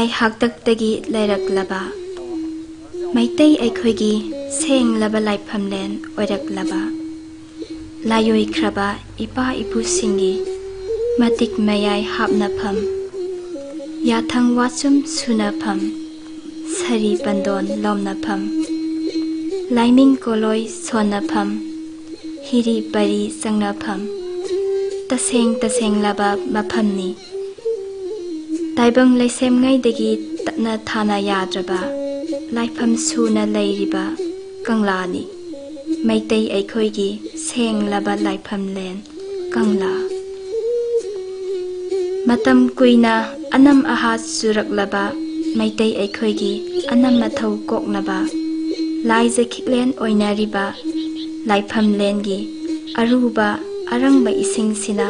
ꯂꯥꯏ ꯍꯥꯛꯇꯛꯇꯒꯤ ꯂꯩꯔꯛꯂꯕ ꯃꯩꯇꯩ ꯑꯩꯈꯣꯏꯒꯤ ꯁꯦꯡꯂꯕ ꯂꯥꯏꯐꯝꯂꯦꯟ ꯑꯣꯏꯔꯛꯂꯕ ꯂꯥꯏꯑꯣꯏꯈ꯭ꯔꯕ ꯏꯄꯥ ꯏꯄꯨꯁꯤꯡꯒꯤ ꯃꯇꯤꯛ ꯃꯌꯥꯏ ꯍꯥꯞꯅꯐꯝ ꯌꯥꯊꯪ ꯋꯥꯆꯨꯝ ꯁꯨꯅꯐꯝ ꯁꯔꯤ ꯄꯟꯗꯣꯟ ꯂꯣꯝꯅꯐꯝ ꯂꯥꯏꯃꯤꯡ ꯀꯣꯂꯣꯏ ꯁꯣꯟꯅꯐꯝ ꯍꯤꯔꯤ ꯄꯔꯤ ꯆꯪꯅꯐꯝ ꯇꯁꯦꯡꯂꯕ ꯃꯐꯝꯅꯤ ꯇꯥꯏꯕꯪ ꯂꯩꯁꯦꯝꯉꯩꯗꯒꯤ ꯇꯠꯅ ꯊꯥꯅ ꯌꯥꯗ꯭ꯔꯕ ꯂꯥꯏꯐꯝ ꯁꯨꯅ ꯂꯩꯔꯤꯕ ꯀꯪꯂꯥꯅꯤ ꯃꯩꯇꯩ ꯑꯩꯈꯣꯏꯒꯤ ꯁꯦꯡꯂꯕ ꯂꯥꯏꯐꯝꯂꯦꯟ ꯀꯪꯂꯥ ꯃꯇꯝ ꯀꯨꯏꯅ ꯑꯅꯝ ꯑꯍꯥ ꯆꯨꯔꯛꯂꯕ ꯃꯩꯇꯩ ꯑꯩꯈꯣꯏꯒꯤ ꯑꯅꯝ ꯃꯊꯧ ꯀꯣꯛꯅꯕ ꯂꯥꯏꯖ ꯈꯤꯛꯂꯦꯟ ꯑꯣꯏꯅꯔꯤꯕ ꯂꯥꯏꯐꯝꯂꯦꯟꯒꯤ ꯑꯔꯨꯕ ꯑꯔꯪꯕ ꯏꯁꯤꯡꯁꯤꯅ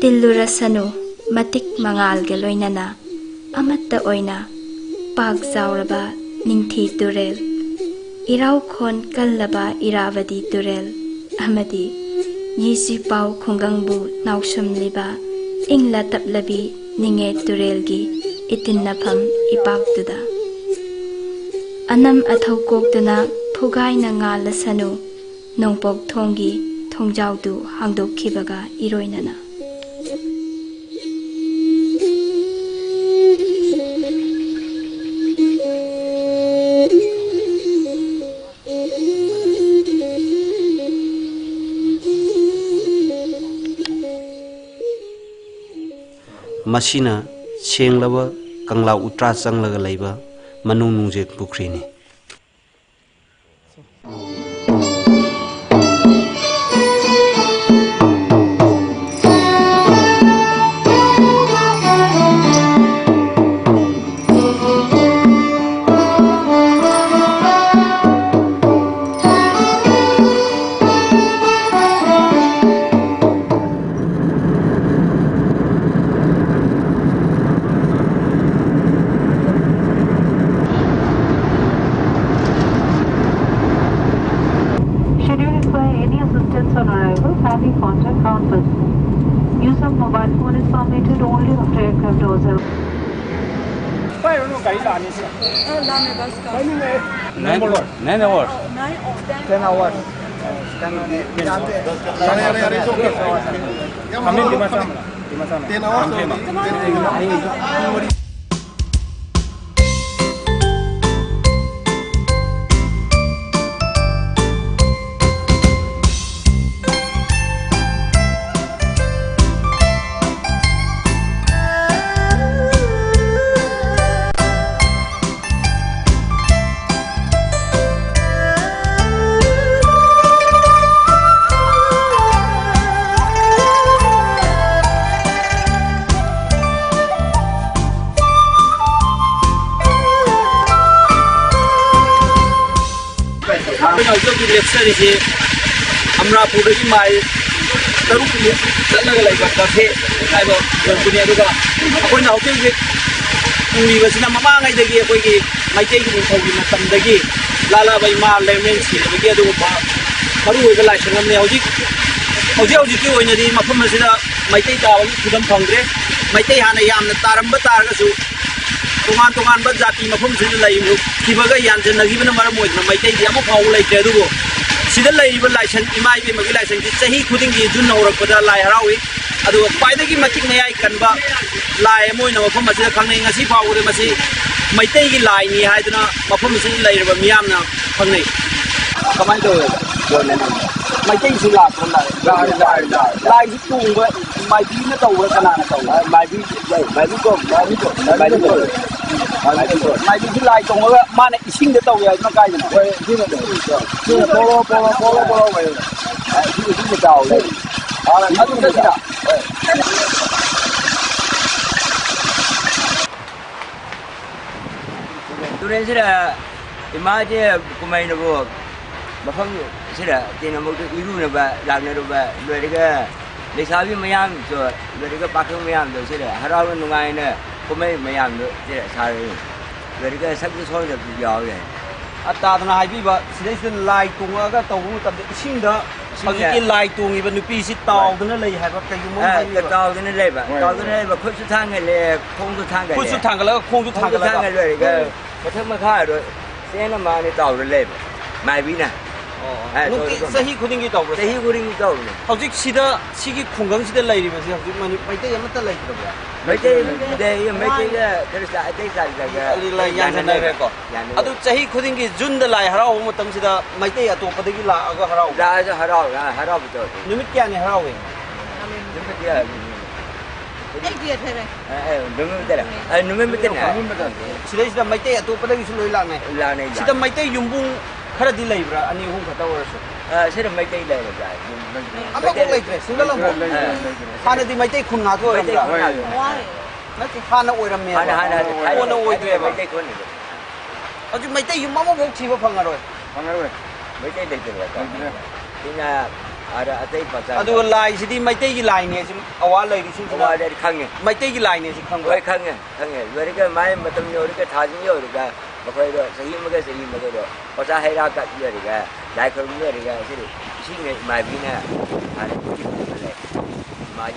ꯇꯤꯜꯂꯨꯔꯁꯅꯨ ꯃꯇꯤꯛ ꯃꯉꯥꯜꯒ ꯂꯣꯏꯅꯅ ꯑꯃꯠꯇ ꯑꯣꯏꯅ ꯄꯥꯛ ꯆꯥꯎꯔꯕ ꯅꯤꯡꯊꯤ ꯇꯨꯔꯦꯜ ꯏꯔꯥꯎꯈꯣꯟ ꯀꯜꯂꯕ ꯏꯔꯥꯕꯗꯤ ꯇꯨꯔꯦꯜ ꯑꯃꯗꯤ ꯌꯤꯖꯤꯄꯥꯎ ꯈꯨꯡꯒꯪꯕꯨ ꯅꯥꯎꯁꯨꯝꯂꯤꯕ ꯏꯪꯂ ꯇꯞꯂꯕꯤ ꯅꯤꯡꯉꯦ ꯇꯨꯔꯦꯜꯒꯤ ꯏꯇꯤꯟꯅꯐꯝ ꯏꯄꯥꯛꯇꯨꯗ ꯑꯅꯝ ꯑꯊꯧ ꯀꯣꯛꯇꯨꯅ ꯐꯨꯒꯥꯏꯅ ꯉꯥꯜꯂꯁꯅꯨ ꯅꯣꯡꯄꯣꯛ ꯊꯣꯡꯒꯤ ꯊꯣꯡꯖꯥꯎꯗꯨ ꯍꯥꯡꯗꯣꯛꯈꯤꯕꯒ ꯏꯔꯣꯏꯅꯅ ꯃꯁꯤꯅ ꯁꯦꯡꯂꯕ ꯀꯪꯂꯥ ꯎꯇ꯭ꯔꯥ ꯆꯪꯂꯒ ꯂꯩꯕ ꯃꯅꯨꯡ ꯅꯨꯡꯖꯦꯛ ꯄꯨꯈ꯭ꯔꯤꯅꯤ On arrival, family contact countless. Use of mobile phone is permitted only after aircraft doors are. Nine hours. 10 hours. lecture Amrapur mai taruk ni chalaga laiba cafe aiba dunia duga akoi na hotel ge university na mama ngai dagi akoi gi maitai gi thogi matam dagi lala bai ma lemen si dagi adu ba maru ga lai sangam ne hoji ki oina di mafam asida maitai ta gi khudam phangre maitai hana yamna taramba targa su tongan ba jati mafam sida lai mu kibaga yanjan nagi bana mara moidna maitai di amu phau lai te dugo sida lai ba laisan imai be magi laisan di chahi khuding gi jun horak pada lai harawi adu paida gi matik mayai kanba lai moi na mafam asida khangnai ngasi phau re masi maitai gi lai ni haiduna mafam sida lai ba miyam na khangnai kamai do maitai su la kon lai gi tung ba mai bi na taw kana na taw mai bi ko mai bi lai tong ga mana ising de taw ya na kai na we ji na polo we ji ji taw le adu da da turen sira imaje kumai na bo mafam sira tina mo iru na ba lang na ba le ga le sabi mayam so le ga pakang mayam do sira harawan nungai na kumai mayam do sira sari le ga sak so da yaw ye ata na hai bi ba sidai sin lai tung ga taw mu tam de ising da ꯍꯧꯖꯤꯛꯀꯤ ꯂꯥꯏ ꯇꯣꯡꯉꯤꯕ ꯅꯨꯄꯤꯁꯤ ꯇꯥꯎꯗꯅ ꯂꯩ ꯍꯥꯏꯕ ꯀꯩꯒꯨꯝꯕ ꯍꯥꯏꯕꯤꯕ ꯇꯥꯎꯗꯅ ꯂꯩꯕ ꯈꯨꯠꯁꯨ ꯊꯥꯡꯒꯠꯂꯦ ꯈꯣꯡꯁꯨ ꯊꯥꯡꯒꯠꯂꯦ ꯈꯨꯠꯁꯨ ꯊꯥꯡꯒꯠꯂꯒ ꯈꯣꯡꯁꯨ ꯊꯥꯡꯒꯠꯂꯒ ꯂꯣꯏꯔꯒ ꯃꯊꯛ ꯃꯈꯥꯗꯣ ꯆꯦꯅ ꯃꯥꯅꯤ ꯇꯥꯎꯔ ꯂꯩꯕ ꯃꯥꯏꯕꯤꯅ ꯆꯍꯤ ꯈꯨꯗꯤꯡꯒꯤ ꯇꯧꯕ꯭ꯔꯥ ꯆꯍꯤ ꯈꯨꯗꯤꯡꯒꯤ ꯇꯧꯕꯅꯦ ꯍꯧꯖꯤꯛ ꯁꯤꯗ ꯁꯤꯒꯤ ꯈꯨꯡꯒꯪꯁꯤꯗ ꯂꯩꯔꯤꯕꯁꯤ ꯍꯧꯖꯤꯛ ꯃꯩꯇꯩ ꯑꯃꯠꯇ ꯂꯩꯇ꯭ꯔꯕ꯭ꯔꯥ ꯃꯩꯇꯩꯒ ꯈꯔ ꯑꯇꯩ ꯖꯥꯇꯤꯒ ꯌꯥꯟꯁꯟꯅꯔꯦꯀꯣ ꯑꯗꯨ ꯆꯍꯤ ꯈꯨꯗꯤꯡꯒꯤ ꯖꯨꯟꯗ ꯂꯥꯏ ꯍꯔꯥꯎꯕ ꯃꯇꯝꯁꯤda ꯃꯩꯇꯩ ꯑꯇꯣꯞꯄꯗꯒꯤ ꯂꯥꯛꯑꯒ ꯍꯔꯥꯎꯕ ꯂꯥꯛꯑꯒ ꯍꯔꯥꯎꯕ ꯇꯧꯔꯦ ꯅꯨꯃꯤꯠ ꯀꯌꯥꯅꯤ ꯍꯔꯥꯎꯋꯦ ꯅꯨꯃꯤꯠ ꯁꯤꯗꯩꯁꯤꯗ ꯃꯩꯇꯩ ꯑꯇꯣꯞꯄꯗꯒꯤꯁꯨ ꯂꯣꯏ ꯂꯥꯛꯅꯩ ꯁꯤꯗ ꯃꯩꯇꯩ ꯌꯨꯝꯕꯨꯡ ꯈꯔꯗꯤ ꯂꯩꯕ꯭ꯔꯥ ꯑꯅꯤ ꯑꯍꯨꯝ ꯈꯛꯇ ꯑꯣꯏꯔꯁꯨ sira mai tai lai ra amako laitre single ambo hana di mai tai khun nga ko oiramra nati hana oiramme hana oidre ba mai tai khun ni aju mai tai yum amabo thiba phangaroi mai tai lai ra ina ara atai pacha adu lai sidi mai tai gi lai ne sim awa lai ri sim awa lai khange mai tai gi lai ne si khang oi khange lori ka mai matam yo ri ka thajin yo ri ka makhoi do sahi ma do pacha haira ka ji ri ka lai khum ri ka si si ngai mai bi na ara lai mai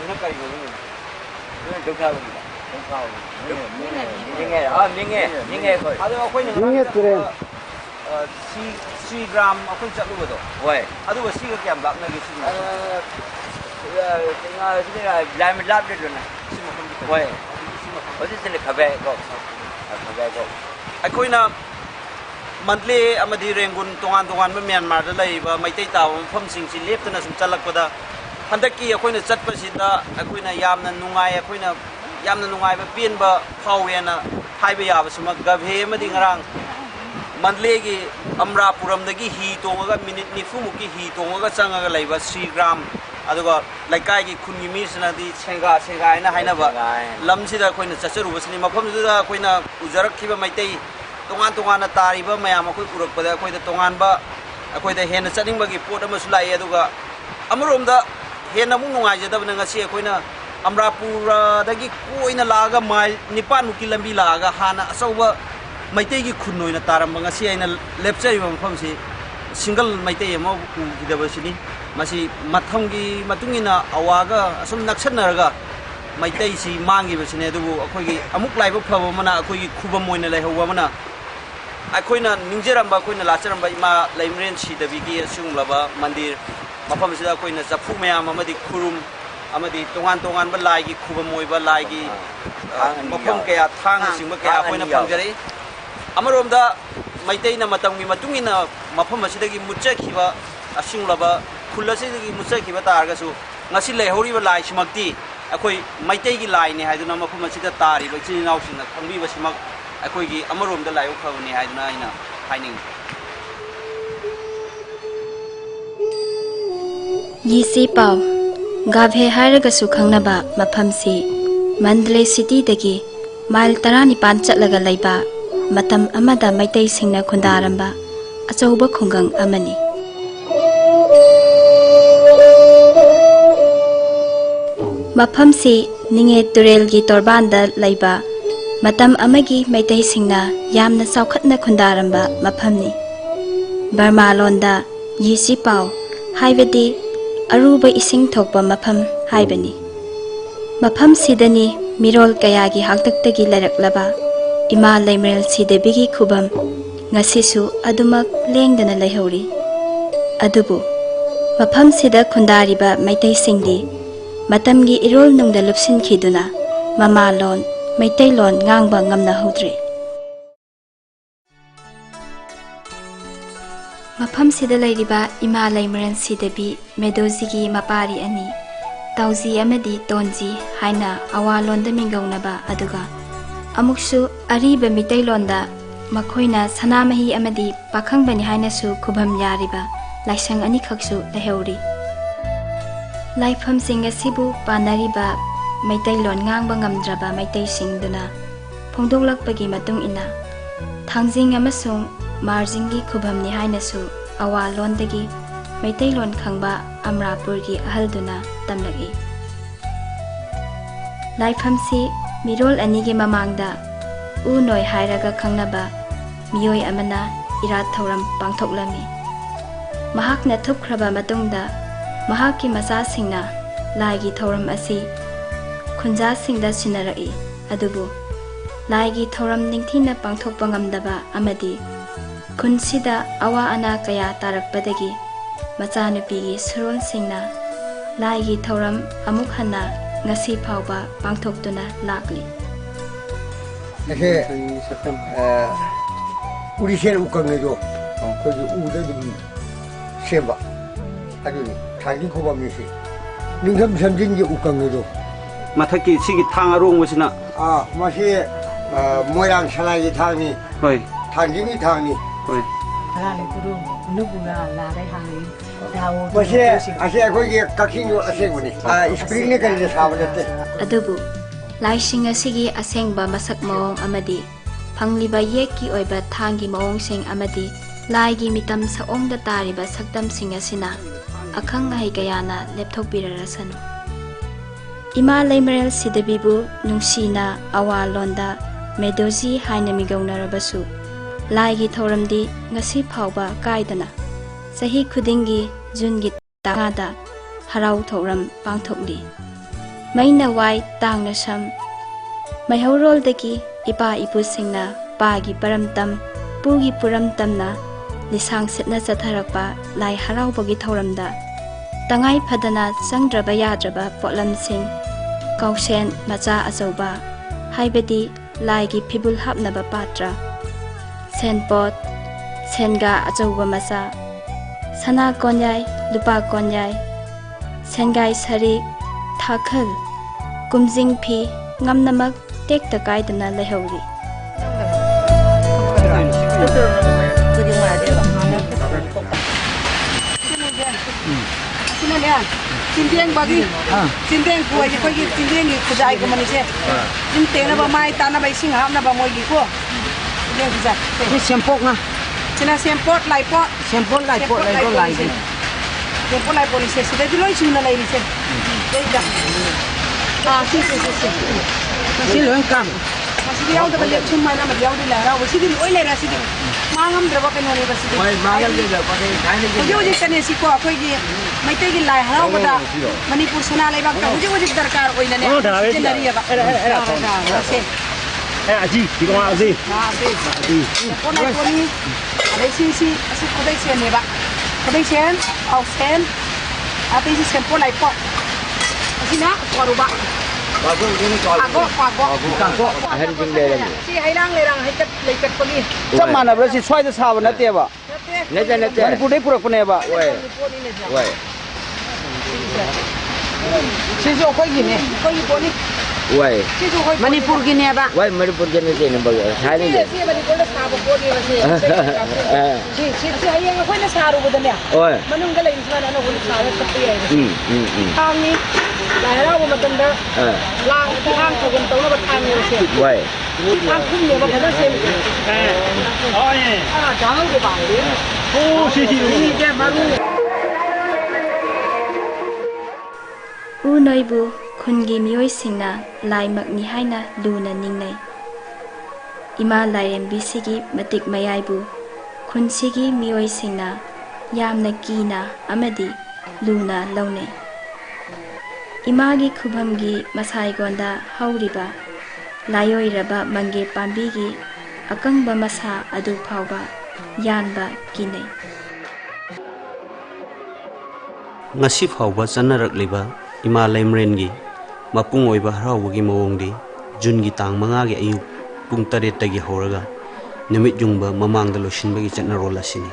na kari go ni dokha minge ko adu akoi na minge ture si gram akoi chatlu do hoi adu si ga kyam lak na gi si tinga sira lam lap de na hoi odi sine khabe ko akoi na monthly amadi rengun tongan tongan ba Myanmar da lai ba maitai taw pham sing si leptana sum chalak pada handaki akoina chatpasida akoina yamna nungai ba pienba phawena haiba yaba suma gabhe madi ngarang mandlegi amrapuram dagi hi tongaga minute nifu muki hi tongaga changaga laiba 3 gram aduga laikai gi khungi mi sina di senga ina haina ba lamsida akoina chacharuba sini mafam juda akoina ujarak khiba maitai tongan na tariba mayam akoi urakpada akoida tongan ba akoida hena chaning bagi pot amasu lai aduga amromda hena mu nungai jadabna ngasi akoina amrapura dagi koina laga mail nipan muki lambi laga hana asauba maitai gi khunnoina taramba ngasi aina lepchai mafam si single maitai ama gidaba sini masi mathongi matungina awaga asum naksanaraga maitai si mangi basine adubu akoigi amuk laiba phaba mana akoigi khubam moina laihawa mana akoina ningjeramba akoina lacharamba ima laimren si dabigi asumlaba mandir mafam sida akoina jafu mayam amadi khurum amadi tongan ba lai gi khubam moiba lai gi mafam kaya thang singba kaya akoina pangjare amaromda maitai na matamgi matungina mafam asidagi muchakhiba asumlaba khulasidagi muchakhiba targasu ngasi laihoriba lai simakti akoi maitai gi lai ne haiduna mafam asida tari ba chini naw sina khangbi ba simak akoi gi amarom da lai ukhabani haiduna aina haining yisi pau gabhe haraga su khangnaba mafam si Mandalay city dagi mile 19 chatlaga laiba matam amada maitai singna khundaramba achauba khungang amani mafam si ninge turel gi torbanda laiba matam amagi maitai singna yamna saukhatna khundaramba mafamni Burma londa yisi pau haibadi aruba ising thokpa mafam haibani mafam sidani mirol kayagi haktaktagi laraklaba ima laimrel sidebigi khubam ngasisu adumak lengdana laihori adubu mafam sida khundariba maitai singdi matamgi irol nungda lupsin khiduna mama lon maitai lon ngangba ngamna hodre mafam sida lairiba ima laimran sidabi medozi gi mapari ani tauzi amadi tonji haina awalonda mingaunaba aduga amuksu ariba mitai londa makhoina sanamahi amadi pakhangbani haina su khubam yariba laisang ani khaksu laheuri laifam singa sibu panariba maitai lon ngangba ngamdraba maitai singduna phongdoklakpagi matung ina thangjing amasung marjingi khubamni haina su awalondagi Meiteilon ꯈꯪꯕ ꯑꯃꯔꯥꯄꯨꯔꯒꯤ ꯑꯍꯜꯗꯨꯅ ꯇꯝꯂꯛꯏ꯫ ꯂꯥꯏꯐꯝꯁꯤ ꯃꯤꯔꯣꯜ ꯑꯅꯤꯒꯤ ꯃꯃꯥꯡꯗ ꯎ ꯅꯣꯏ ꯍꯥꯏꯔꯒ ꯈꯪꯅꯕ ꯃꯤꯑꯣꯏ ꯑꯃꯅ ꯏꯔꯥꯠ ꯊꯧꯔꯝ ꯄꯥꯡꯊꯣꯛꯂꯝꯃꯤ꯫ ꯃꯍꯥꯛꯅ ꯊꯨꯞꯈ꯭ꯔꯕ ꯃꯇꯨꯡꯗ ꯃꯍꯥꯛꯀꯤ ꯃꯆꯥꯁꯤꯡꯅ ꯂꯥꯏꯒꯤ ꯊꯧꯔꯝ ꯑꯁꯤ ꯈꯨꯟꯖꯥꯁꯤꯡꯗ ꯁꯤꯟꯅꯔꯛꯏ꯫ ꯑꯗꯨꯕꯨ ꯂꯥꯏꯒꯤ ꯊꯧꯔꯝ ꯅꯤꯡꯊꯤꯅ ꯄꯥꯡꯊꯣꯛꯄ ꯉꯝꯗꯕ ꯑꯃꯗꯤ ꯈꯨꯟꯁꯤꯗ ꯑꯋꯥ ꯑꯅꯥ ꯀꯌꯥ ꯇꯥꯔꯛꯄꯗꯒꯤ ꯃꯆꯥꯅꯨꯄꯤꯒꯤ ꯁꯨꯔꯣꯟꯁꯤꯡꯅ ꯂꯥꯏꯒꯤ ꯊꯧꯔꯝ ꯑꯃꯨꯛ ꯍꯟꯅ ngasi phauba pangthoktuna lakli ase urisen ukange do ko ji ude dum semba aduni thagi ko ba mi si ningam samjin ji ukange do mathaki sigi thang arong wasina masi moyang salai ji thangni hoi thangji ni thangni hoi Rale kuru nubura la dai hangi dawo masi ase ko ji kakhin yo ase ngoni spring ne kali sabate adubu laising asigi asengba masak maong amadi phangliba yekki oiba thangi maong sing amadi laigi mitam saongda tariba sakdam sing asina akhang ngai kayana lepthokpirarasanu ima leimerel sidabibu nungsina awalonda medoji haina migaunarabasu laigi thoramdi ngasi phauba kaidana sahi khudingi jungi tangada harau thoram pangthokli maina wai tangna sam maihorol daki ipa ipu singna pagi paramtam pugi puramtamna lisang setna chatharakpa lai haraobagi thoramda tangai phadana sangdraba yadraba potlam sing kausen macha achauba haibadi laigi phibul hapnaba patra senpot senga achauba macha sana konyai lupa konyai sengai sari thakal kumjing phi ngamnamak tekta kaidana lehauri Cindeng bagi, cindeng kuai je koi cindeng ni kujai ke mana je? Cindeng na bamai tanah bai sing ham na bamoi giku. Cindeng kujai. Ini sempok na. Cina sempok lai pot. Sempok lai pot lai je. Sempok lai pot ni je. Sudah di loi cina lai ni je. Jadi dah. Si. Masih lengkap. Masih dia udah balik cuma nama dia udah lara. Masih di loi lara sih. Mangam berapa penoni masih. Mangam juga pakai kain juga. Ujung kan si ko aku ini. Maite gi lai harau bada Manipur sana lai bak ujung darkar oi na ne jenari ba se aji di ko aji ko na ko ni ada si asu ko dai sen ne ba ko dai sen au sen ate si sen po lai po asina ko ru ba bagus ini kalau ko akhir jingle lagi si hailang lerang haikat leikat ko ni chap manabra si swai da saba nate ba nete manipur dai purak ne ba wai Siso ko gini ko iponi wai siso ko Manipur gini ba wai Manipur gini ni ba hari ni si Manipur na sabo ko ni si ayang ko na saro ko danya wai manung galay sa ano ko saro sa piya tangi lahara mo matanda lang hang ko gun taw na batang ni si wai ang kum ni ba kada si jangan ko ba si ni ke baru unoibu khungi mioi singna laimakni haina luna ningnai ima lairembi sigi matik mayaibu khunsigi mioi singna yamna kina amadi luna launai imagi khubamgi masai gonda hauriba layoiraba mange pambigi akangba masa adu phauba yanba kinai ngasi phauba chanarakliba ima laimrengi mapung oiba haraobagi mawongdi jungi tang manga gi ayu pung 8 tagi horaga numit jungba mamangda losinbagi chatnarol asini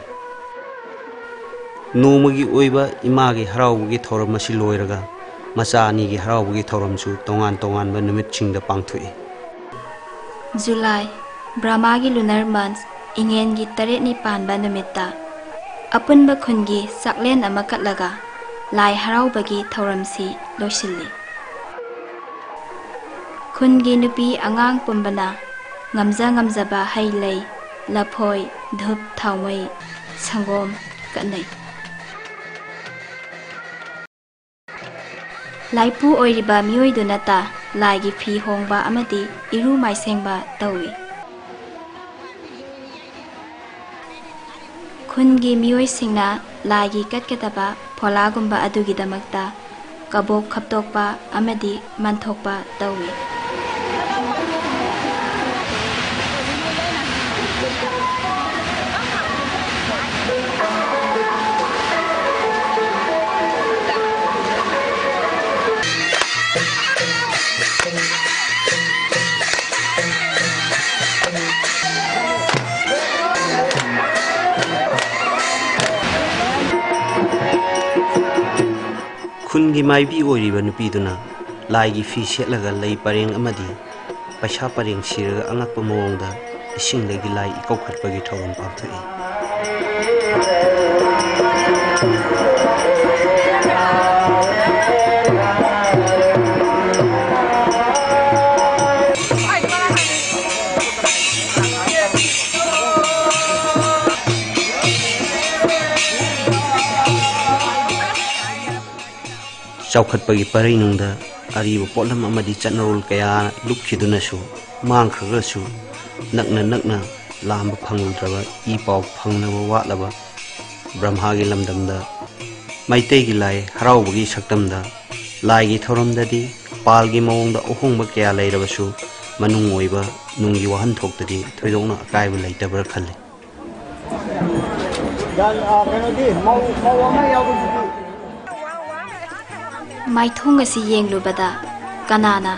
nomagi oiba imagi haraobagi thoram asi loiraga macha ani gi haraobagi thoramsu tongan ba numit chingda pangthui July Brahmagi lunar month ingen gi 8 ni panba numitta apunba khungi saklen ama katlaga lai haraobagi thauramsi loisilli khungi nupi angang pumbana ngamjaba hailei laphoi dhup thaumai sangom kanai Laipu oiriba mioi dunata laigi fi hongba amadi iru maisengba tawi. Khungi mioi singna laigi katkataba pholagumba adugidamakta kabok khaptokpa amadi manthokpa tawi. Khungi maibi oiriba nupiduna laigi fi setlaga lei pareng amadi paisa pareng siraga angakpa mawongda isingdagi lai ikaukhatpagi thauram pangthoi. Chawkhatpagi parinungda ariba potlam amadi chatnarol kaya lupkhidunasu mangkhragrasu nakna lamba phangludraba I paw phangnaba watlaba brahmagi lamdamda maitegi lai haraobagi saktamda laigi thauramdadi palgi mawongda ohongba kaya leirabasu manung oiba nunggi wahan thoktadi thoidokna akaiba leitabra khalle. Maithong asi yenglubada kanana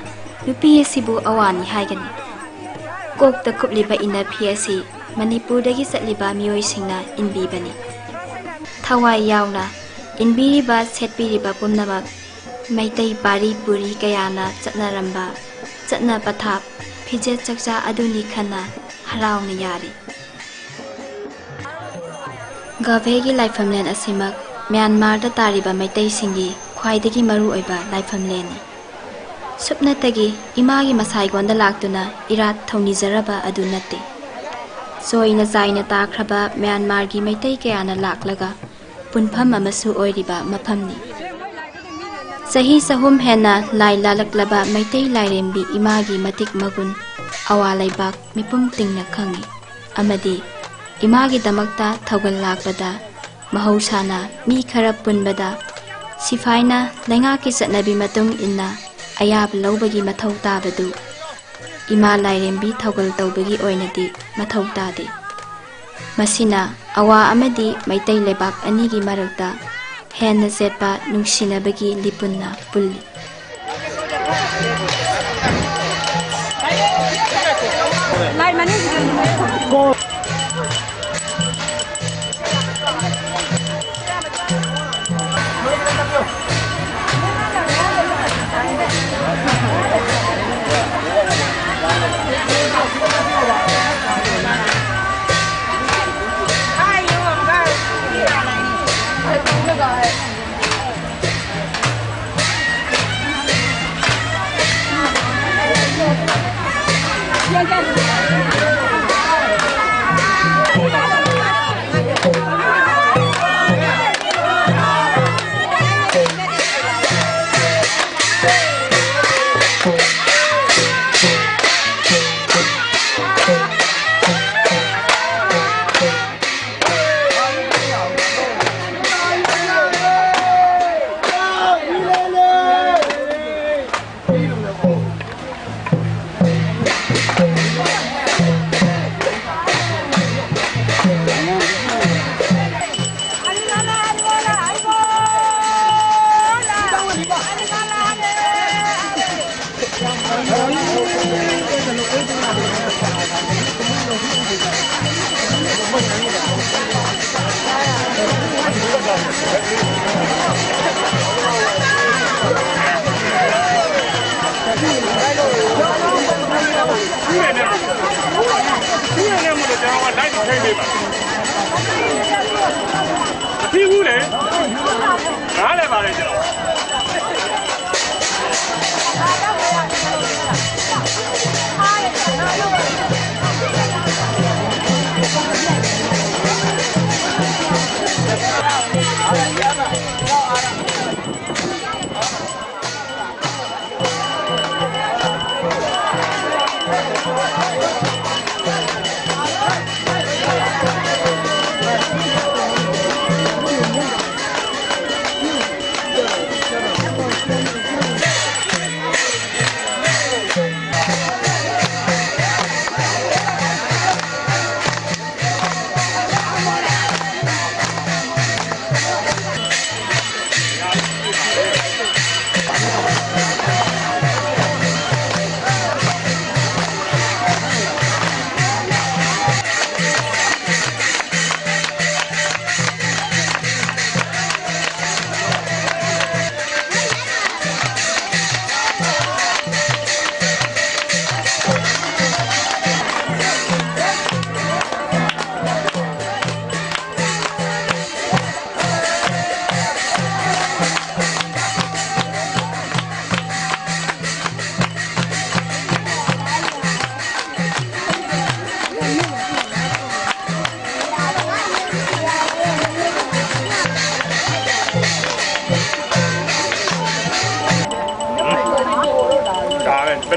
nupi asibu awani haigani. Kokta kupliba inapi asi Manipurdagi satliba mioi singna inbibani. Thawai yauna inbiriba setpiriba pumnamak maitai pari puri kayana chatnaramba chatna pathap phije chakcha aduni khana harauna yari. Gavegi laifamlen asimak Myanmar da tariba maitai singi khwaidagi maru oiba laifamleni. Supnatagi imagi masai gonda laktuna irat thonizaraba adu natte. Soina zaina takraba Myanmar gi maitai kayana laklaga punpham amasu oiriba maphamni. Sahi sahum hena lai lalaklaba maitai lairembi imagi matik magun awalaibak mipum tingna khangi. Amadi imagi damakta thaugal lakbada mahausana mi khara punbada sifaina laingaki satnabi matung inna ayab lawbagi mathau tabadu ima lairembi thaugal tawbagi oinadi mathau tade. Masina awa amadi maitai lebak anigi marakta henna setpa nungsinabagi lipunna pulli.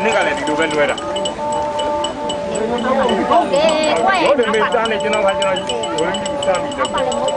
နှစ်ကလည်းဒီလိုပဲလွဲတာ ဟုတ်တယ်ကွယ် ဟုတ်တယ်မေးစားနေကျွန်တော်ကကျွန်တော်ဝင်းပြီးစားပြီးတော့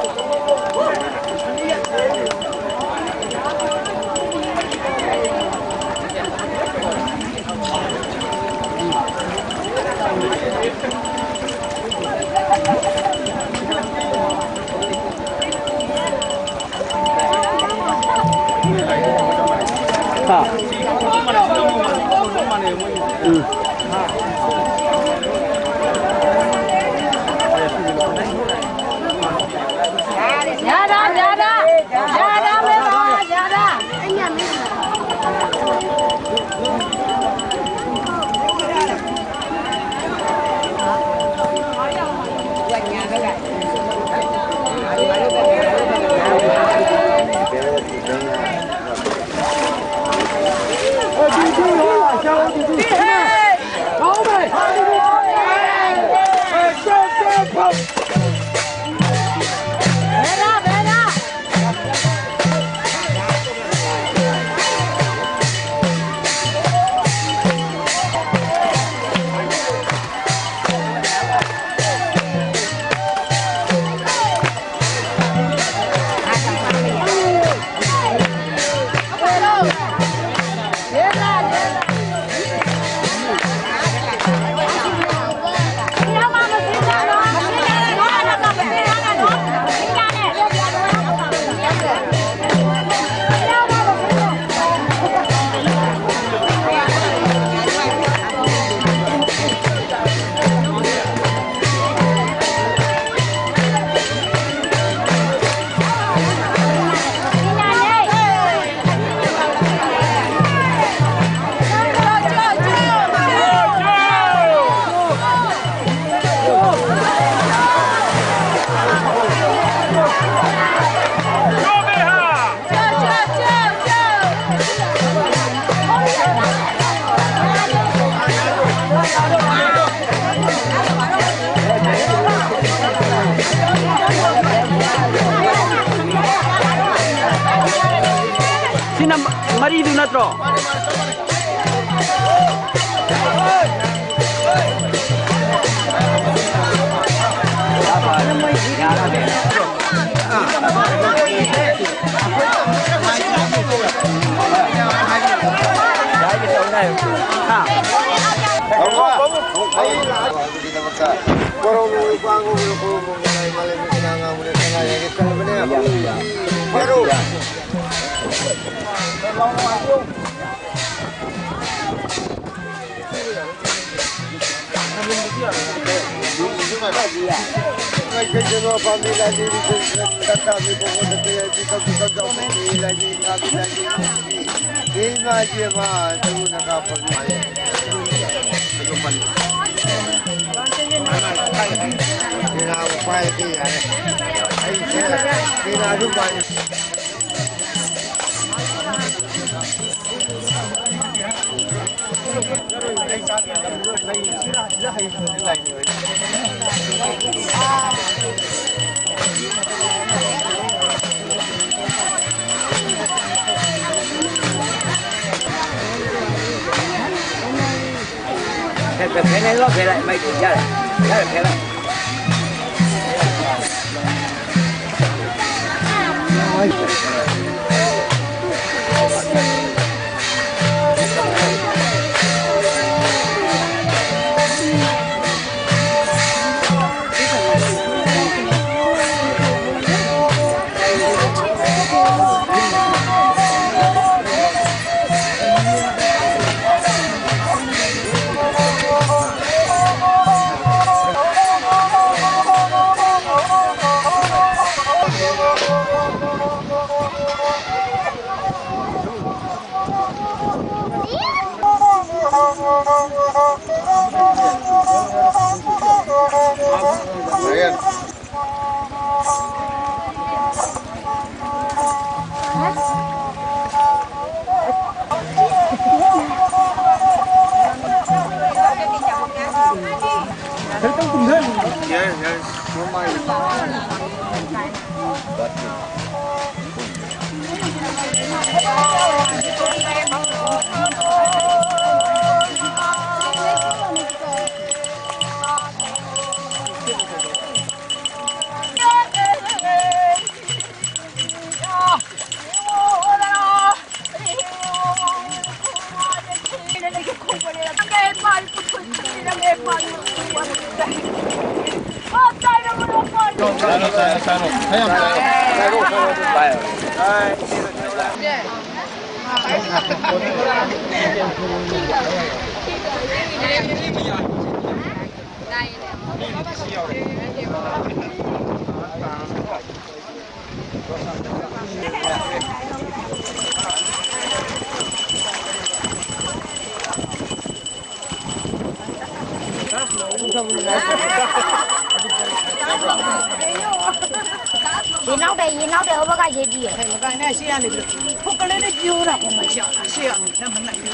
Marido natro. Cái này nó phải lại mày cũng ra lại phải lại Ini nau deh, apa kayak jadi? Makanya sih yang itu. Pokoknya ini jurah pemasya. Siang, saya mana itu.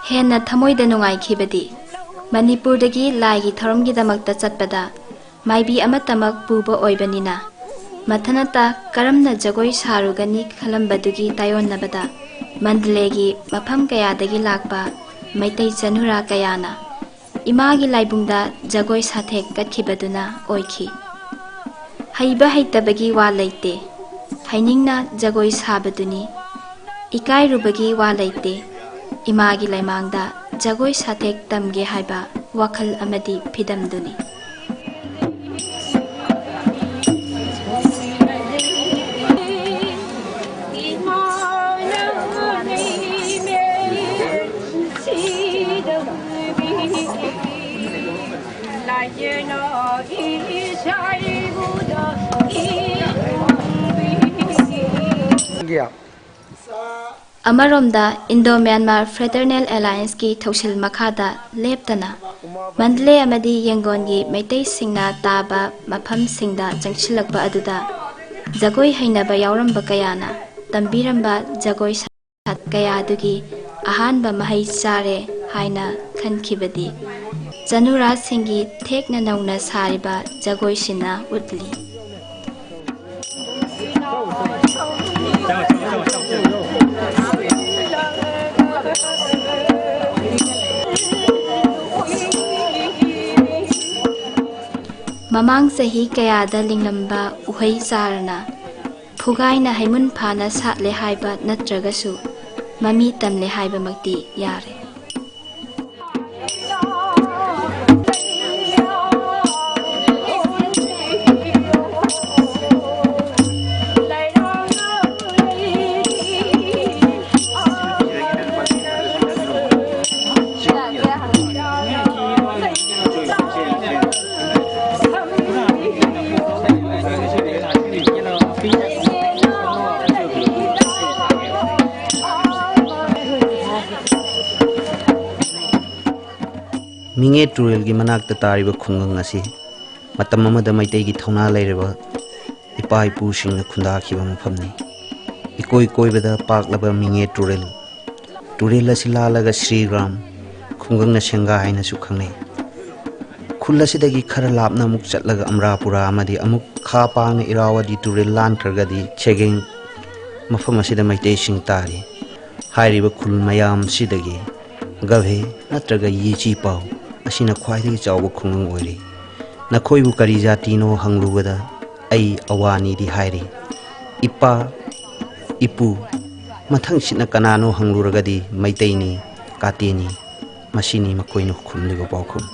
Henna thamoida nungai khibadi Manipurdagi laigi thoramgidamakta chatpada maibi amatamak puba oibanina mathanata karamna jagoi sarugani khalambadugi tayonnabada mandlegi mafam kayadagi lakpa maitai chanura kayana imagi laibungda jagoi sathek kathibaduna oikhi haiba haitabagi wa leite hainingna jagoi sabaduni ikai rubagi wa leite imagi laimangda jagoi sathek tamge haiba wakhal amadi phidamduni Gya. Amaromda Indo-Myanmar Fraternal Alliance ki thausil makhada leptana Mandle amadi Yangongi Meitei Singna taba mafam singda changchilakba aduda jagoi hainaba yauramba kayana tambiramba jagoi sat kaya dugi ahanba mahai chare haina khankhibadi Janura singi thekna nauna sariba jagoi sina utli Mamang sahi kayada linglamba uhai sarana Phugaina haimun phana satle haiba natragasu mami tamle haiba makti yare Minge Turel gi manak ta tariba khungang asi matam amada maitei gi thona leireba ipai pu sing khunda khiba mafamni ikoi koi beda pak laba Minge Turel asila laga Srigram khungang na senga haina su khangne khulla sidagi khara lapna muk chatlaga Amrapura amadi amuk kha pang Irawadi Turel lan khargadi chegeng mafam asida maitei sing tari hairiba khul mayam sidagi gabhe natraga yichi pau asina khwaidagi chawba khungang oiri nakhoibu kari jatino hanglubada ai awani di hairi ipa ipu mathang sina kanano hangluragadi maiteini kateni masini makoino khumliba pawkhum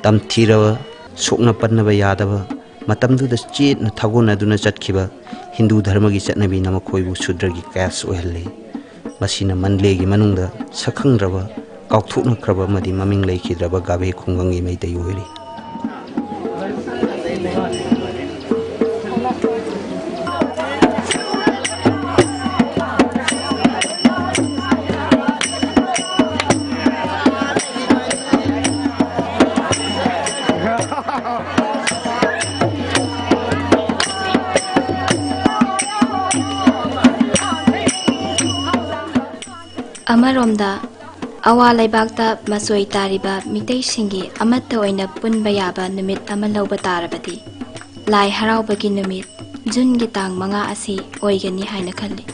tamthirawa sokna pannaba yadaba matamduda chet na thagona duna chatkhiba Hindu dharma gi chatnabi na makhoibu sudragi kas ohelli masina manlegi manungda sakhangraba kaukthukna khraba madi maming leikidraba gabe khungangi meitei oiri Amaromda Awa Laibakta Masoi Tariba Mitei Singi Amata Oina Punba Yaba Numit Ama Lauba Tarabadi Lai haraobagi numit Jun Gitang Manga Asi Oigani Haina Khalli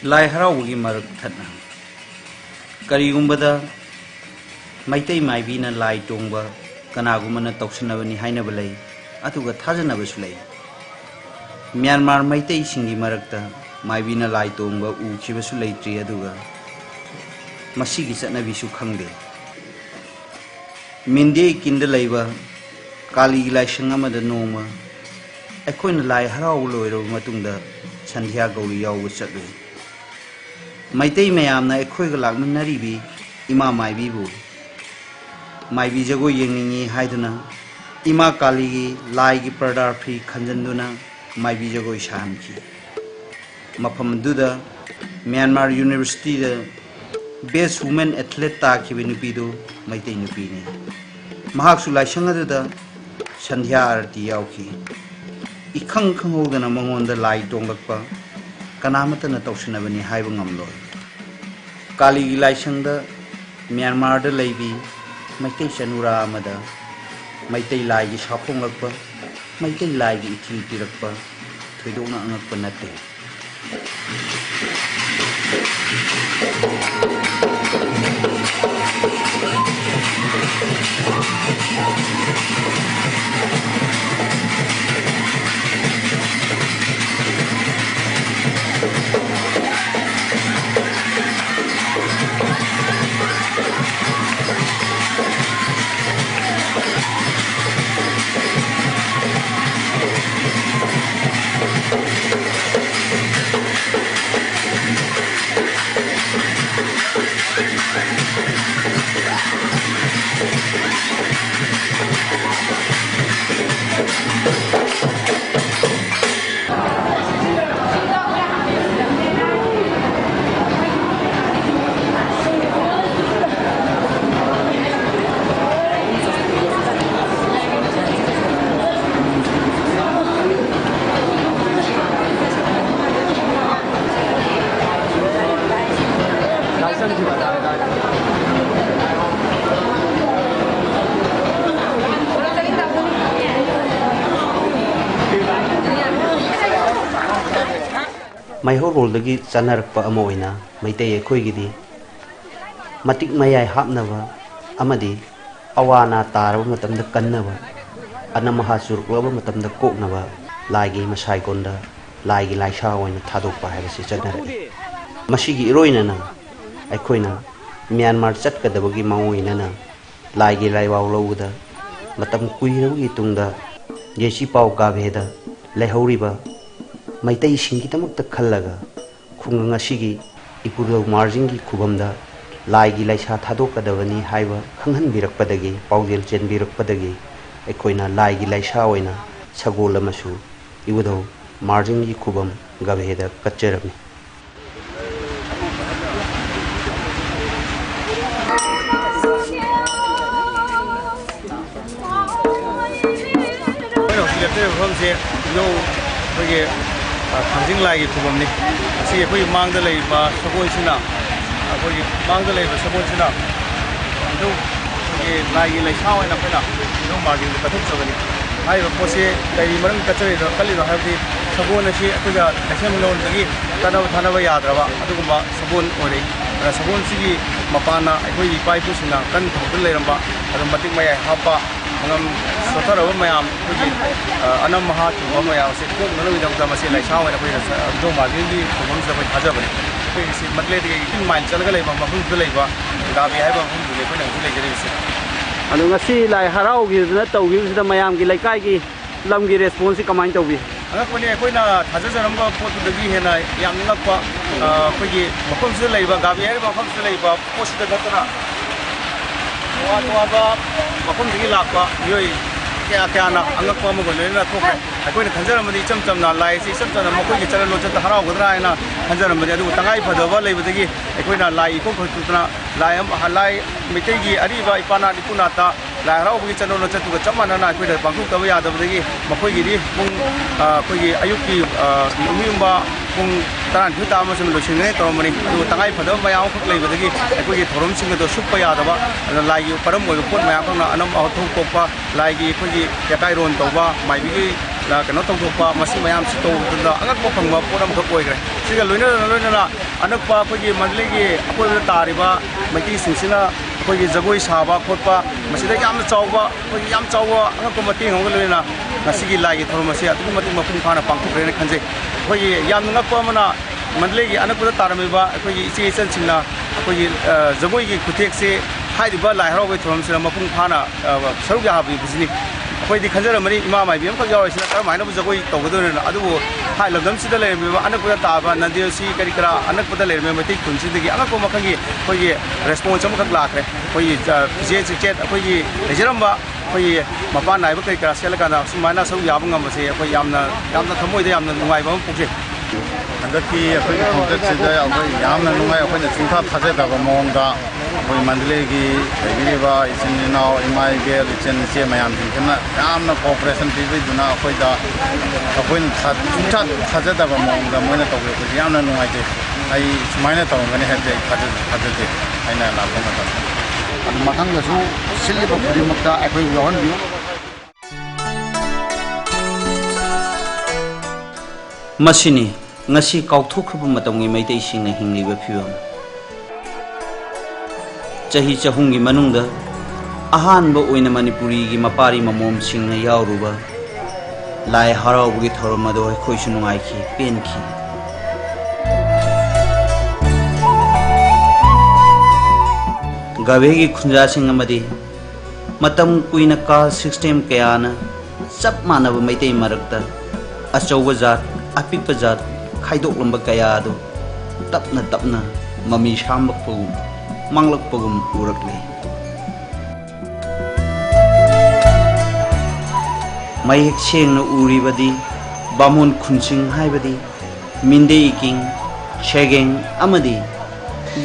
Lai haraobagi marak thana karigumbada maitai maibina lai tongba kanagumana tausanabani hainaba lei atuga thajanaba su lei Myanmar Maitai Singi Marakta Maibina Lai Tongba U Kibasu Laitri Aduga Masigi Satnabisu Khangde Minde Kinda Laiba Kali Lai Shangamada Noma Akoin Lai Harau Loiro Matunda Sandhya Gauri Yawa Satlu Maitai Mayamna Akoiga Lagman Naribi Ima Maibibu Maibi Jago Yengi Haiduna Ima Kali Lai Gi Pradar Pri Khanjanduna Maibi Jagoi Shanki Mafam Duda Myanmar University the Best Women Athlete Taki Nupido Maitei Nupini Mahaksu Laishangaduda Sandhya Arati Yauki Ikang Kanghodana Mangonda Lai Donglakpa Kanamatana Tausanabani Haibangam Loy Kali Laishanga Myanmar the Lady Maitei Shanura Amada Maitei Lai Shapongakpa Maitai Lai gi ithi tirakpa thoidona angakpa nate ꯃꯩꯍꯧꯔꯣꯜꯗꯒꯤ ꯆꯠꯅꯔꯛꯄ ꯑꯃ ꯑꯣꯏꯅ ꯃꯩꯇꯩ ꯑꯩꯈꯣꯏꯒꯤꯗꯤ ꯃꯇꯤꯛ ꯃꯌꯥꯏ ꯍꯥꯞꯅꯕ ꯑꯃꯗꯤ ꯑꯋꯥ ꯑꯅꯥ ꯇꯥꯔꯕ ꯃꯇꯝꯗ ꯀꯟꯅꯕ ꯑꯅꯝ ꯑꯍꯥ ꯆꯨꯔꯛꯂꯕ ꯃꯇꯝꯗ ꯀꯣꯛꯅꯕ ꯂꯥꯏꯒꯤ ꯃꯁꯥꯏꯒꯣꯟꯗ ꯂꯥꯏꯒꯤ ꯂꯥꯏꯁꯥ ꯑꯣꯏꯅ ꯊꯥꯗꯣꯛꯄ ꯍꯥꯏꯕꯁꯤ ꯆꯠꯅꯔꯛꯏ ꯃꯁꯤꯒꯤ ꯏꯔꯣꯏꯅꯅ ꯑꯩꯈꯣꯏꯅ ꯃ꯭ꯌꯥꯟꯃꯥꯔ ꯆꯠꯀꯗꯕꯒꯤ ꯃꯥꯡꯑꯣꯏꯅꯅ ꯂꯥꯏꯒꯤ ꯂꯥꯏꯋꯥꯎ ꯂꯧꯕꯗ ꯃꯇꯝ ꯀꯨꯏꯔꯕꯒꯤ ꯇꯨꯡꯗ ꯌꯦꯆꯤꯄꯥꯎ ꯒꯥꯚꯦꯗ ꯂꯩꯍꯧꯔꯤꯕ ꯃꯩꯇꯩꯁꯤꯡꯒꯤꯗꯃꯛꯇ ꯈꯜꯂꯒ ꯈꯨꯡꯒꯪ ꯑꯁꯤꯒꯤ ꯏꯄꯨꯗꯧ ꯃꯥꯔꯖꯤꯡꯒꯤ ꯈꯨꯕꯝꯗ ꯂꯥꯏꯒꯤ ꯂꯥꯏꯁꯥ ꯊꯥꯗꯣꯛꯀꯗꯕꯅꯤ ꯍꯥꯏꯕ ꯈꯪꯍꯟꯕꯤꯔꯛꯄꯗꯒꯤ ꯄꯥꯎꯖꯦꯜ ꯆꯦꯟꯕꯤꯔꯛꯄꯗꯒꯤ ꯑꯩꯈꯣꯏꯅ ꯂꯥꯏꯒꯤ ꯂꯥꯏꯁꯥ ꯑꯣꯏꯅ ꯁꯒꯣꯜ ꯑꯃꯁꯨ ꯏꯕꯨꯙꯧ ꯃꯥꯔꯖꯤꯡꯒꯤ ꯈꯨꯕꯝ ꯒꯥꯚꯦꯗ ꯀꯠꯆꯔꯝꯃꯤ ꯃꯐꯝꯁꯦ ꯑꯩꯈꯣꯏꯒꯤ ꯊꯥꯡꯖꯤꯡ ꯂꯥꯏꯒꯤ ꯈꯨꯕꯝꯅꯤ ꯑꯁꯤ ꯑꯩꯈꯣꯏꯒꯤ ꯃꯥꯡꯗ ꯂꯩꯔꯤꯕ ꯁꯒꯣꯜꯁꯤꯅ ꯑꯩꯈꯣꯏꯒꯤ ꯃꯥꯡꯗ ꯂꯩꯔꯤꯕ ꯁꯒꯣꯜꯁꯤꯅ ꯑꯩꯈꯣꯏꯒꯤ ꯂꯥꯏꯒꯤ ꯂꯩꯁꯥ ꯑꯣꯏꯅ ꯑꯩꯈꯣꯏꯅ ꯏꯙꯧ ꯃꯥꯔꯖꯤꯡꯗ ꯀꯠꯊꯣꯛꯆꯕꯅꯤ ꯍꯥꯏꯔꯤꯕ ꯄꯣꯠꯁꯦ ꯀꯔꯤ ꯃꯔꯝ ꯀꯠꯂꯤꯅꯣ ꯍꯥꯏꯕꯗꯤ ꯁꯒꯣꯜ ꯑꯁꯤ ꯑꯩꯈꯣꯏꯒ ꯂꯩꯁꯦꯝꯂꯣꯟꯗꯒꯤ ꯇꯠꯅꯕ ꯊꯥꯅꯕ ꯌꯥꯗ꯭ꯔꯕ ꯑꯗꯨꯒꯨꯝꯕ ꯁꯒꯣꯜ ꯑꯣꯏꯔꯛꯏ ꯁꯒꯣꯜꯁꯤꯒꯤ ꯃꯄꯥꯟꯅ ꯑꯩꯈꯣꯏꯒꯤ ꯏꯄꯥ ꯏꯄꯨꯁꯤꯡꯅ ꯀꯟ ꯊꯧꯗꯨꯅ ꯂꯩꯔꯝꯕ ꯑꯗꯨ ꯃꯇꯤꯛ ꯃꯌꯥꯏ ꯍꯥꯞꯄ ꯃꯉꯝ ꯁꯣꯊꯔꯕ ꯃꯌꯥꯝ ꯑꯩꯈꯣꯏꯒꯤ ꯑꯅꯝ ꯑꯍꯥ ꯆꯨꯕ ꯃꯌꯥꯝ ꯑꯁꯤ ꯀꯣꯛꯅꯅꯕꯒꯤꯗꯃꯛꯇ ꯃꯁꯤ ꯂꯩꯁꯥ ꯑꯣꯏꯅ ꯑꯩꯈꯣꯏꯅ ꯏꯙꯧ ꯃꯥꯔꯖꯤꯡꯒꯤ ꯈꯨꯕꯝꯁꯤꯗ ꯑꯩꯈꯣꯏ ꯊꯥꯖꯕꯅꯤ ꯑꯩꯈꯣꯏꯒꯤ ꯁꯤ ꯃꯠꯂꯦꯗꯒꯤ 18 ꯃꯥꯏꯜ ꯆꯠꯂꯒ ꯂꯩꯕ ꯃꯐꯝꯗꯨꯗ ꯂꯩꯕ ꯒꯥꯚꯦ ꯍꯥꯏꯕ ꯃꯐꯝꯗꯨꯅꯤ ꯑꯩꯈꯣꯏꯅ ꯍꯧꯖꯤꯛ ꯂꯩꯖꯔꯤꯕꯁꯤ ꯑꯗꯣ ꯉꯁꯤ ꯂꯥꯏ ꯍꯔꯥꯎꯈꯤꯗꯅ ꯇꯧꯈꯤꯕꯁꯤꯗ ꯃꯌꯥꯝꯒꯤ ꯂꯩꯀꯥꯏꯒꯤ ꯂꯝꯒꯤ ꯔꯦꯁꯄꯣꯟꯁꯁꯤ ꯀꯃꯥꯏꯅ ꯇꯧꯕꯤ ꯑꯉꯛꯄꯅꯤ ꯑꯩꯈꯣꯏꯅ ꯊꯥꯖꯖꯔꯝꯕ ꯄꯣꯠꯇꯨꯗꯒꯤ ꯍꯦꯟꯅ ꯌꯥꯝꯅ ꯉꯛꯄ ꯑꯩꯈꯣꯏꯒꯤ ꯃꯐꯝꯁꯤꯗ ꯂꯩꯕ ꯒꯥꯚꯦ ꯍꯥꯏꯔꯤꯕ ꯃꯐꯝꯁꯤꯗ ꯂꯩꯕ ꯄꯣꯠꯁꯤꯗ ꯅꯠꯇꯅ ꯇꯣꯉꯥꯟ ꯇꯣꯉꯥꯟꯕ ꯃꯐꯝꯗꯒꯤ ꯂꯥꯛꯄ ꯃꯤꯑꯣꯏ ꯀꯌꯥꯅ ꯑꯉꯛꯄ ꯑꯃꯒ ꯂꯣꯏꯅꯅ ꯊꯣꯛꯈ꯭ꯔꯦ ꯑꯩꯈꯣꯏꯅ ꯈꯟꯖꯔꯝꯕꯗꯤ ꯏꯆꯝ ꯆꯝꯅ ꯂꯥꯏꯁꯤ ꯏꯆꯝ ꯆꯝꯅ ꯃꯈꯣꯏꯒꯤ ꯆꯠꯅ ꯂꯣꯟꯆꯠꯇ ꯍꯔꯥꯎꯒꯗ꯭ꯔꯥ ꯍꯥꯏꯅ ꯈꯟꯖꯔꯝꯕꯅꯤ ꯑꯗꯨꯕꯨ ꯇꯉꯥꯏ ꯐꯗꯕ ꯂꯩꯕꯗꯒꯤ ꯑꯩꯈꯣꯏꯅ ꯂꯥꯏ ꯏꯀꯧ ꯈꯠꯇꯨꯅ ꯂꯥꯏ ꯃꯩꯇꯩꯒꯤ ꯑꯔꯤꯕ ꯏꯄꯥꯅꯥꯠ ꯏꯄꯨꯅꯥꯠꯇ ꯂꯥꯏ ꯍꯔꯥꯎꯕꯒꯤ ꯆꯠꯅ ꯂꯣꯟꯆꯠꯇꯨꯒ ꯆꯞ ꯃꯥꯟꯅꯅ ꯑꯩꯈꯣꯏꯅ ꯄꯥꯡꯊꯣꯛꯇꯕ ꯌꯥꯗꯕꯗꯒꯤ ꯃꯈꯣꯏꯒꯤꯗꯤ ꯄꯨꯡ ꯑꯩꯈꯣꯏꯒꯤ ꯑꯌꯨꯛꯀꯤ ꯅꯨꯃꯤꯠꯌꯨꯡꯕ ꯄꯨꯡ 12 ꯇꯥꯕ ꯃꯇꯝꯗ ꯂꯣꯏꯁꯤꯟꯒꯅꯤ ꯇꯧꯔꯝꯕꯅꯤ ꯑꯗꯨꯒ ꯇꯉꯥꯏ ꯐꯗꯕ ꯃꯌꯥꯝ ꯑꯃꯈꯛ ꯂꯩꯕꯗꯒꯤ ꯑꯩꯈꯣꯏꯒꯤ ꯊꯧꯔꯝꯁꯤꯡ ꯑꯗꯨ ꯁꯨꯞꯄ ꯌꯥꯗꯕ ꯑꯗꯨꯅ ꯂꯥꯏꯒꯤ ꯄꯔꯝ ꯑꯣꯏꯕ ꯄꯣꯠ ꯃꯌꯥꯝ ꯑꯃꯅ ꯑꯅꯝ ꯑꯊꯧ ꯊꯣꯛꯄ ꯂꯥꯏꯒꯤ ꯑꯩꯈꯣꯏꯒꯤ ꯌꯥꯀꯥꯏꯔꯣꯟ ꯇꯧꯕ ꯃꯥꯏꯕꯤꯒꯤ ꯀꯩꯅꯣ ꯇꯧꯊꯣꯛꯄ ꯃꯁꯤ ꯃꯌꯥꯝꯁꯤ ꯇꯧꯕꯗ ꯑꯉꯛꯄ ꯐꯪꯕ ꯄꯣꯠ ꯑꯃꯈꯛ ꯑꯣꯏꯈ꯭ꯔꯦ ꯁꯤꯒ ꯂꯣꯏꯅꯅ ꯑꯅꯛꯄ ꯑꯩꯈꯣꯏꯒꯤ ꯃꯟꯗꯂꯤꯒꯤ ꯑꯀꯣꯏꯕꯗ ꯇꯥꯔꯤꯕ ꯃꯩꯇꯩꯁꯤꯡꯁꯤꯅ ꯑꯩꯈꯣꯏꯒꯤ ꯖꯒꯣꯏ ꯁꯥꯕ ꯈꯣꯠꯄ ꯃꯁꯤꯗ ꯌꯥꯝꯅ ꯆꯥꯎꯕ ꯑꯩꯈꯣꯏꯒꯤ ꯌꯥꯝ ꯆꯥꯎꯕ ꯑꯉꯛꯄ ꯃꯇꯦꯡ ꯑꯃꯒ ꯂꯣꯏꯅꯅ ꯉꯁꯤꯒꯤ ꯂꯥꯏꯒꯤ ꯊꯧꯔꯝ ꯑꯁꯤ ꯑꯗꯨꯛꯀꯤ ꯃꯇꯤꯛ ꯃꯄꯨꯡ ꯐꯥꯅ ꯄꯥꯡꯊꯣꯛꯈ꯭ꯔꯦꯅ ꯈꯟꯖꯩ ꯑꯩꯈꯣꯏꯒꯤ ꯌꯥꯝꯅ ꯉꯛꯄ ꯑꯃꯅ ꯃꯟꯗꯂꯤꯒꯤ ꯑꯅꯛꯄꯗ ꯇꯥꯔꯝꯃꯤꯕ ꯑꯩꯈꯣꯏꯒꯤ ꯏꯆꯦ ꯏꯆꯟꯁꯤꯡꯅ ꯑꯩꯈꯣꯏꯒꯤ ꯖꯒꯣꯏꯒꯤ ꯈꯨꯊꯦꯛꯁꯤ ꯍꯥꯏꯔꯤꯕ ꯂꯥꯏ ꯍꯔꯥꯎꯕꯒꯤ ꯊꯧꯔꯝꯁꯤꯗ ꯃꯄꯨꯡ ꯐꯥꯅ ꯁꯔꯨꯛ ꯌꯥꯕꯤꯕꯁꯤꯅꯤ ꯑꯩꯈꯣꯏꯗꯤ ꯈꯟꯖꯔꯝꯕꯅꯤ ꯏꯃꯥ ꯃꯥꯏꯕꯤ ꯑꯃꯈꯛ ꯌꯥꯎꯔꯤꯁꯤꯅ ꯀꯔꯝꯍꯥꯏꯅꯕꯨ ꯖꯒꯣꯏ ꯇꯧꯒꯗꯣꯏꯅꯣ ꯑꯗꯨꯕꯨ ꯂꯝꯗꯝꯁꯤꯗ ꯂꯩꯔꯝꯃꯤꯕ ꯑꯅꯛꯄꯗ ꯇꯥꯕ ꯅꯟꯗꯦꯜꯁꯤ ꯀꯔꯤ ꯀꯔꯥ ꯑꯅꯛꯄꯗ ꯂꯩꯔꯝꯃꯤꯕ ꯃꯩꯇꯩ ꯈꯨꯟꯁꯤꯡꯗꯒꯤ ꯑꯉꯛꯄ ꯃꯈꯜꯒꯤ ꯑꯩꯈꯣꯏꯒꯤ ꯔꯦꯁꯄꯣꯟꯁ ꯑꯃꯈꯛ ꯂꯥꯛꯈ꯭ꯔꯦ ꯑꯩꯈꯣꯏꯒꯤ ꯐꯤꯖꯦꯠ ꯆꯤꯛꯆꯦꯠ ꯑꯩꯈꯣꯏꯒꯤ ꯂꯩꯖꯔꯝꯕ ꯑꯩꯈꯣꯏꯒꯤ ꯃꯄꯥꯟ ꯅꯥꯏꯕ ꯀꯔꯤ ꯀꯔꯥ ꯁꯦꯠꯂꯀꯥꯟꯗ ꯁꯨꯃꯥꯏꯅ ꯁꯔꯨꯛ ꯌꯥꯕ ꯉꯝꯕꯁꯦ ꯑꯩꯈꯣꯏ ꯌꯥꯝꯅ ꯊꯃꯣꯏꯗ ꯌꯥꯝꯅ ꯅꯨꯡꯉꯥꯏꯕ ꯑꯃ ꯄꯣꯛꯆꯩ ꯍꯟꯗꯛꯀꯤ ꯑꯩꯈꯣꯏꯒꯤ ꯈꯣꯡꯆꯠꯁꯤꯗ ꯑꯩꯈꯣꯏ ꯌꯥꯝꯅ ꯅꯨꯡꯉꯥꯏ ꯑꯩꯈꯣꯏꯅ ꯁꯨꯡꯊꯥ ꯊꯥꯖꯗꯕ ꯃꯑꯣꯡꯗ ꯑꯩꯈꯣꯏ ꯃꯟꯗꯂꯤꯒꯤ ꯂꯩꯕꯤꯔꯤꯕ ꯏꯆꯤꯟ ꯏꯅꯥꯎ ꯏꯃꯥ ꯏꯕꯦꯜ ꯏꯆꯟ ꯏꯆꯦ ꯃꯌꯥꯝꯁꯤꯡꯁꯤꯅ ꯌꯥꯝꯅ ꯀꯣꯑꯣꯄꯔꯦꯁꯟ ꯄꯤꯕꯤꯗꯨꯅ ꯑꯩꯈꯣꯏꯅ ꯁꯨꯡꯊꯥ ꯊꯥꯖꯗꯕ ꯃꯑꯣꯡꯗ ꯃꯣꯏꯅ ꯇꯧꯕꯤꯔꯛꯄꯁꯤ ꯌꯥꯝꯅ ꯅꯨꯡꯉꯥꯏꯖꯩ ꯑꯩ ꯁꯨꯃꯥꯏꯅ ꯇꯧꯔꯝꯒꯅꯤ ꯍꯥꯏꯕꯁꯦ ꯑꯩ ꯊꯥꯖꯗꯦ ꯑꯩꯅ ꯂꯥꯛꯄ ꯃꯇꯝꯗ ꯃꯊꯪꯗꯁꯨ ꯁꯤꯜꯂꯤꯕ ꯈꯨꯗꯤꯡꯃꯛꯇ ꯑꯩꯈꯣꯏ ꯌꯥꯎꯍꯟꯕꯤꯌꯨ ꯃꯁꯤꯅꯤ ngasi kauthokraba matamgi maitai singna hingliba phibam chahi chahungi manungda ahanba oina manipuri gi mapari mamom singna yauruba lai haraobugi thoramado khoi sunungai ki penki gavegi khunja sing amadi matam kuina ka system kayana chap manaba maitai marakta achauba jat apikpa jat खाइदोक्लंबा कया दो तपना mummy शामलकपगुम मांगलकपगुम उरकले मयेक सेंगना उरिबदी बामुन खुनसिंग हाइबदी मिंदे इकिंग शेगेंग अमदी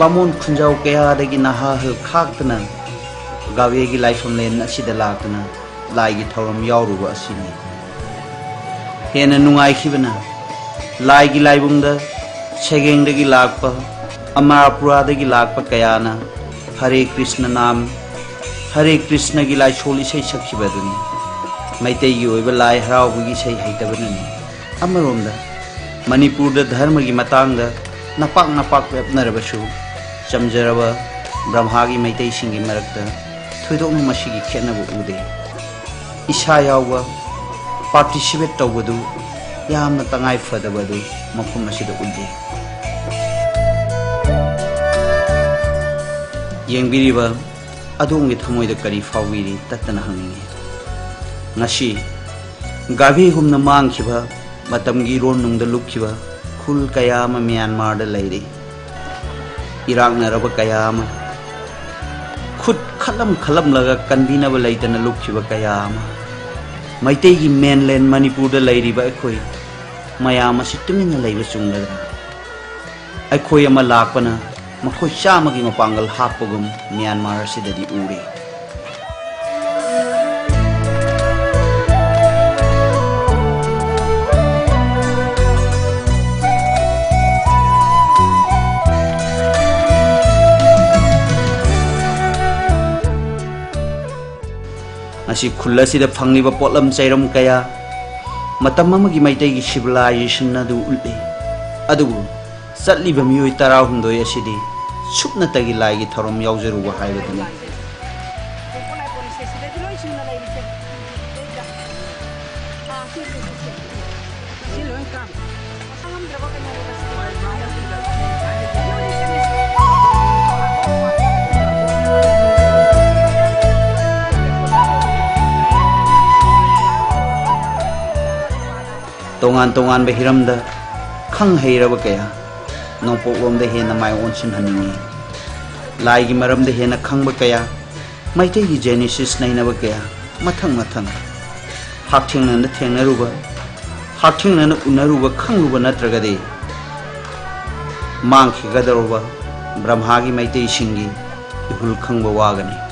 बामुन खुंजाव कयादगी नहा ह खाक्तना गावेगी लाइफमलेन असिदा लाक्तना लाइगी थौरम यावरुबा असिनी हेना नुंगाइखिबना लाइगी लाइबुंगदा सेगेंगदगी लाकपा अमरापुरादगी लाकपा कयाना हरे कृष्ण नाम हरे कृष्ण की लाई सोली से सखिबदुनी मैतेगी ओइबा लाई हराउबगी से हैतबननी अमरोमदा Manipur dharma gi matang da napak wepnarabashu chamjaraba Brahma gi maitai singi marakta thoidok na masigi khenabu ude isa yawa participate tawadu yamna tangai fadabadu mafum asida ude yengbiriba adongi thamoida kari fawiri tatana hanginge ngasi gavi humna mangkhiba matamgi ron nungda lukhiba khul kayama Myanmar da leiri irang na raba kayama khut khalam laga kanbina ba leitana lukhiba kayama maitei gi mainland Manipur da leiri ba khoi mayama situmina leiba chungladra akhoi ama lakpana makhoi chama gi mapangal hapagum Myanmar sidadi ure asi khulla sida phangliba potlam chairam kaya matam amagi maitai gi civilization adu ulde adubu satliba miyoi tara hundoi asidi supna tagi lai gi thorom yaujeru wa haibadani tongan behiramda khang heiraba kaya nongpok romda hena mai onsin haningi lai gi maramda hena khangba kaya maitai gi genesis nainaba kaya mathang hakthingna na thengnaruba hakthingna na unaruba khangruba natragade mangkhi gadaruba Brahma gi maitai singi ihul khangba wagani